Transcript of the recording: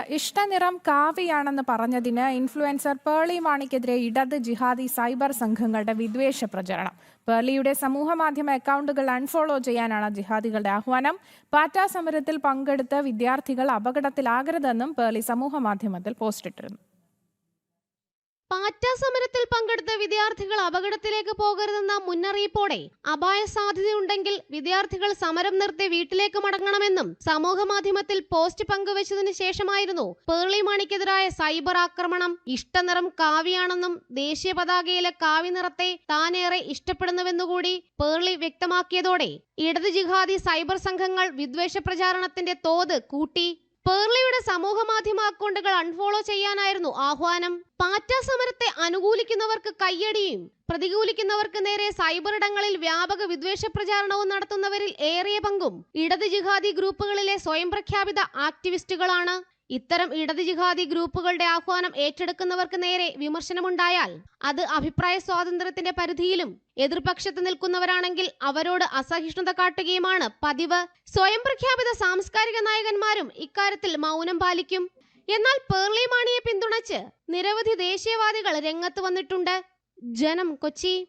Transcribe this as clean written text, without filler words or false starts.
ഇഷ്ടനിറം കാവിയാണെന്ന് പറഞ്ഞതിന് ഇൻഫ്ലുവൻസർ പേർളി മാണിക്കെതിരെ ഇടത് ജിഹാദി സൈബർ സംഘങ്ങളുടെ വിദ്വേഷ പ്രചരണം. പേർളിയുടെ സമൂഹമാധ്യമ അക്കൗണ്ടുകൾ അൺഫോളോ ചെയ്യാനാണ് ജിഹാദികളുടെ ആഹ്വാനം. പാറ്റ സമരത്തിൽ പങ്കെടുത്ത വിദ്യാർത്ഥികൾ അപകടത്തിലാകരുതെന്നും പേർളി സമൂഹമാധ്യമത്തിൽ പോസ്റ്റിട്ടിരുന്നു. പാറ്റ സമരത്തിൽ പങ്കെടുത്ത വിദ്യാർത്ഥികൾ അപകടത്തിലേക്ക് പോകരുതെന്ന മുന്നറിയിപ്പോടെ അപായ സാധ്യതയുണ്ടെങ്കിൽ വിദ്യാർത്ഥികൾ സമരം നിർത്തി വീട്ടിലേക്ക് മടങ്ങണമെന്നും സമൂഹമാധ്യമത്തിൽ പോസ്റ്റ് പങ്കുവച്ചതിനു ശേഷമായിരുന്നു പേർളി മാണിക്കെതിരായ സൈബർ ആക്രമണം. ഇഷ്ടനിറം കാവിയാണെന്നും ദേശീയ പതാകയിലെ കാവി നിറത്തെ താനേറെ ഇഷ്ടപ്പെടുന്നുവെന്നുകൂടി പേർളി വ്യക്തമാക്കിയതോടെ ഇടത് ജിഹാദി സൈബർ സംഘങ്ങൾ വിദ്വേഷ പ്രചാരണത്തിന്റെ തോത് കൂട്ടി. പേർളിയുടെ സമൂഹമാധ്യമ അക്കൗണ്ടുകൾ അൺഫോളോ ചെയ്യാനായിരുന്നു ആഹ്വാനം. പാറ്റ സമരത്തെ അനുകൂലിക്കുന്നവർക്ക് കയ്യടിയും പ്രതികൂലിക്കുന്നവർക്ക് നേരെ സൈബർ ഇടങ്ങളിൽ വ്യാപക വിദ്വേഷ പ്രചാരണവും നടത്തുന്നവരിൽ ഏറിയ പങ്കും ഇടത് ജിഹാദി ഗ്രൂപ്പുകളിലെ സ്വയം പ്രഖ്യാപിത ആക്ടിവിസ്റ്റുകളാണ്. ഇത്തരം ഇടത് ജിഹാദി ഗ്രൂപ്പുകളുടെ ആഹ്വാനം ഏറ്റെടുക്കുന്നവർക്ക് നേരെ വിമർശനമുണ്ടായാൽ അത് അഭിപ്രായ സ്വാതന്ത്ര്യത്തിന്റെ പരിധിയിലും എതിർപക്ഷത്ത് നിൽക്കുന്നവരാണെങ്കിൽ അവരോട് അസഹിഷ്ണുത കാട്ടുകയുമാണ് പതിവ്. സ്വയം പ്രഖ്യാപിത സാംസ്കാരിക നായകന്മാരും ഇക്കാര്യത്തിൽ മൗനം പാലിക്കും. എന്നാൽ പേർളി മാണിയെ പിന്തുണച്ച് നിരവധി ദേശീയവാദികൾ രംഗത്ത് വന്നിട്ടുണ്ട്. ജനം, കൊച്ചി.